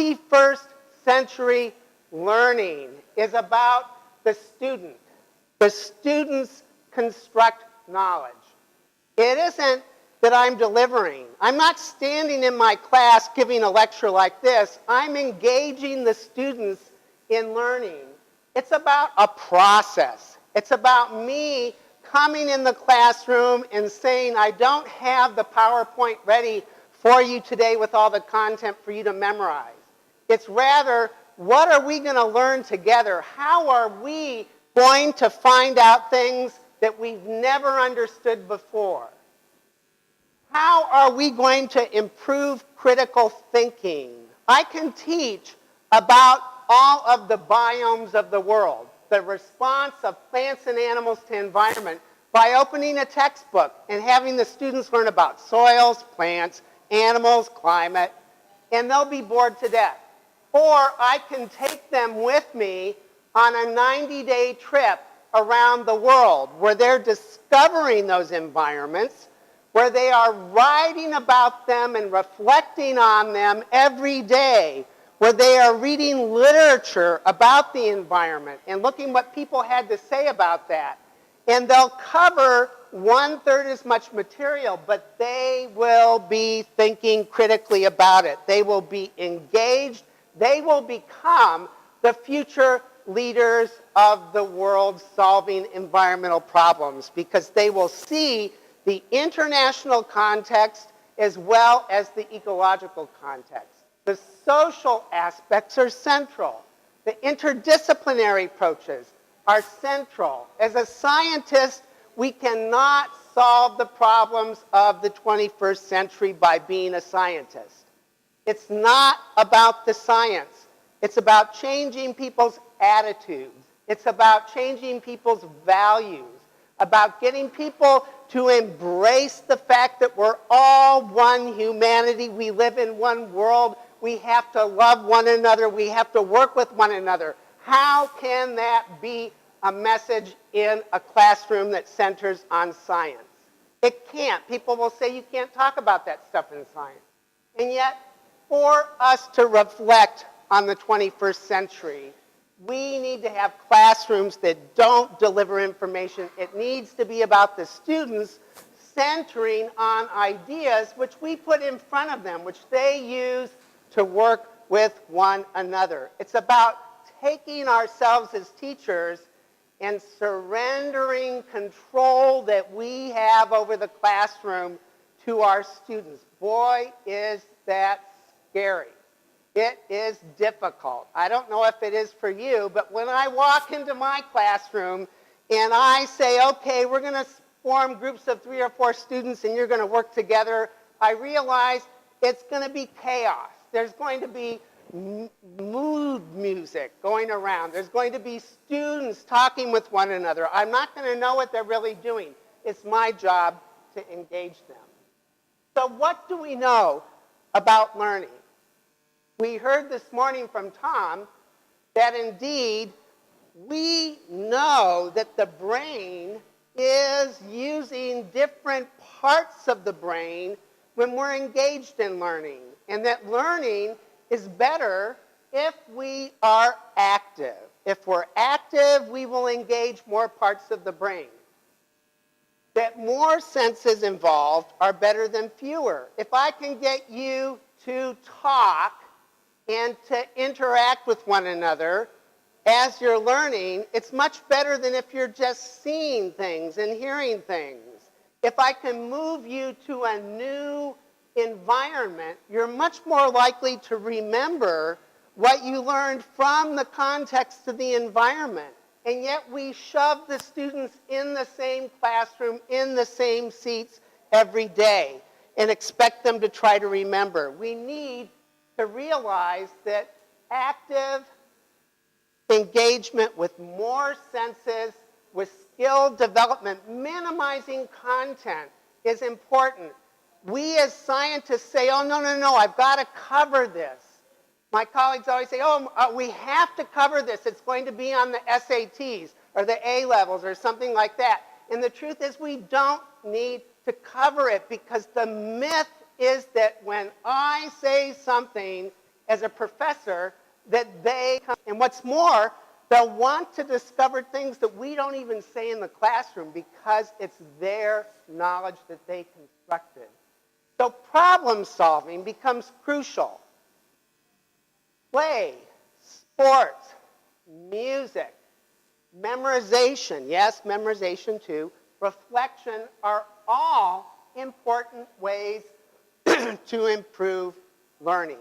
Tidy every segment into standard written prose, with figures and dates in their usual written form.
21st century learning is about the student. The students construct knowledge. It isn't that I'm delivering. I'm not standing in my class giving a lecture like this. I'm engaging the students in learning. It's about a process. It's about me coming in the classroom and saying, I don't have the PowerPoint ready for you today with all the content for you to memorize. It's rather, what are we going to learn together? How are we going to find out things that we've never understood before? How are we going to improve critical thinking? I can teach about all of the biomes of the world, the response of plants and animals to environment, by opening a textbook and having the students learn about soils, plants, animals, climate, and they'll be bored to death. Or I can take them with me on a 90-day trip around the world where they're discovering those environments, where they are writing about them and reflecting on them every day, where they are reading literature about the environment and looking what people had to say about that. And they'll cover 1/3 as much material, but they will be thinking critically about it. They will be engaged. They will become the future leaders of the world solving environmental problems, because they will see the international context as well as the ecological context. The social aspects are central. The interdisciplinary approaches are central. As a scientist, we cannot solve the problems of the 21st century by being a scientist. It's not about the science. It's about changing people's attitudes. It's about changing people's values, about getting people to embrace the fact that we're all one humanity. We live in one world. We have to love one another. We have to work with one another. How can that be a message in a classroom that centers on science? It can't. People will say you can't talk about that stuff in science. And yet, for us to reflect on the 21st century, we need to have classrooms that don't deliver information. It needs to be about the students centering on ideas which we put in front of them, which they use to work with one another. It's about taking ourselves as teachers and surrendering control that we have over the classroom to our students. Boy, is that scary. It is difficult. I don't know if it is for you, but when I walk into my classroom and I say, okay, we're going to form groups of 3 or 4 students and you're going to work together, I realize it's going to be chaos. There's going to be mood music going around. There's going to be students talking with one another. I'm not going to know what they're really doing. It's my job to engage them. So what do we know about learning? We heard this morning from Tom that indeed we know that the brain is using different parts of the brain when we're engaged in learning, and that learning is better if we are active. If we're active, we will engage more parts of the brain. That more senses involved are better than fewer. If I can get you to talk and to interact with one another as you're learning, it's much better than if you're just seeing things and hearing things. If I can move you to a new environment, you're much more likely to remember what you learned from the context of the environment. And yet we shove the students in the same classroom, in the same seats every day, and expect them to try to remember. We need to realize that active engagement with more senses, with skill development, minimizing content is important. We as scientists say, oh, no, I've got to cover this. My colleagues always say, we have to cover this. It's going to be on the SATs or the A-levels or something like that. And the truth is we don't need to cover it, because the myth is that when I say something as a professor that and what's more, they'll want to discover things that we don't even say in the classroom because it's their knowledge that they constructed. So problem solving becomes crucial. Play, sports, music, memorization, yes, memorization too, reflection are all important ways to improve learning.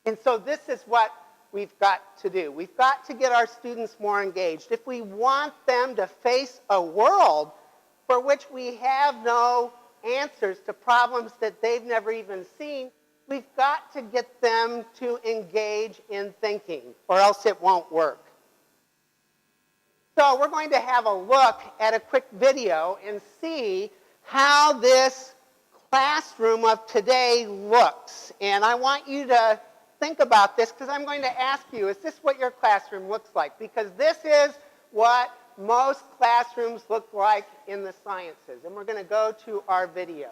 And so this is what we've got to do. We've got to get our students more engaged. If we want them to face a world for which we have no answers to problems that they've never even seen, we've got to get them to engage in thinking, or else it won't work. So we're going to have a look at a quick video and see how this classroom of today looks. And I want you to think about this because I'm going to ask you, is this what your classroom looks like? Because this is what most classrooms look like in the sciences. And we're going to go to our video.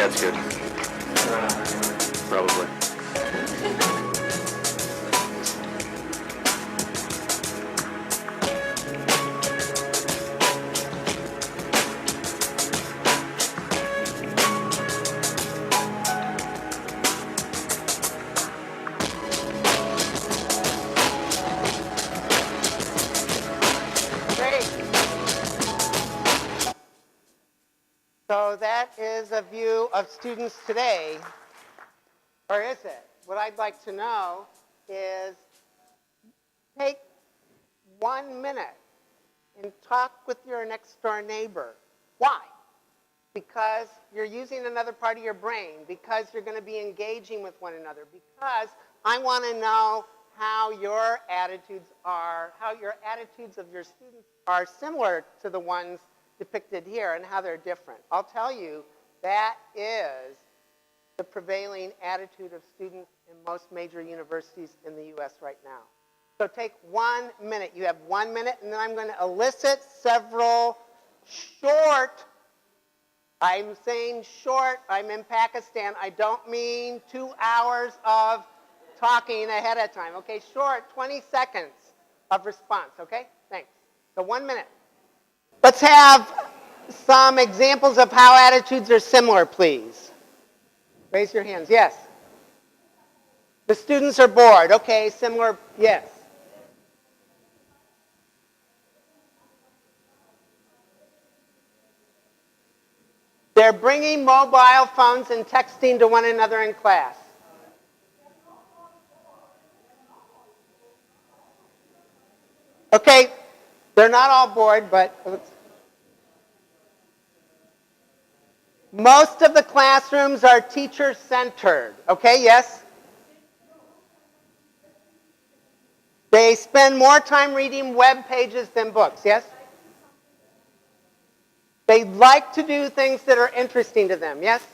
that's good. Probably. Great. So that is a view of students today, or is it? What I'd like to know is take 1 minute and talk with your next door neighbor. Why? Because you're using another part of your brain, because you're going to be engaging with one another, because I want to know how your attitudes are, how your attitudes of your students are similar to the ones depicted here and how they're different. I'll tell you, that is the prevailing attitude of students in most major universities in the U.S. right now. So take 1 minute. You have 1 minute, and then I'm going to elicit several short, I'm saying short, I'm in Pakistan, I don't mean 2 hours of talking ahead of time, okay? Short, 20 seconds of response, okay? Thanks. So 1 minute. Let's have some examples of how attitudes are similar, please. Raise your hands. Yes. The students are bored. Okay, similar. Yes. They're bringing mobile phones and texting to one another in class. Okay, they're not all bored, but most of the classrooms are teacher-centered. Okay, yes? They spend more time reading web pages than books, yes? They like to do things that are interesting to them, yes?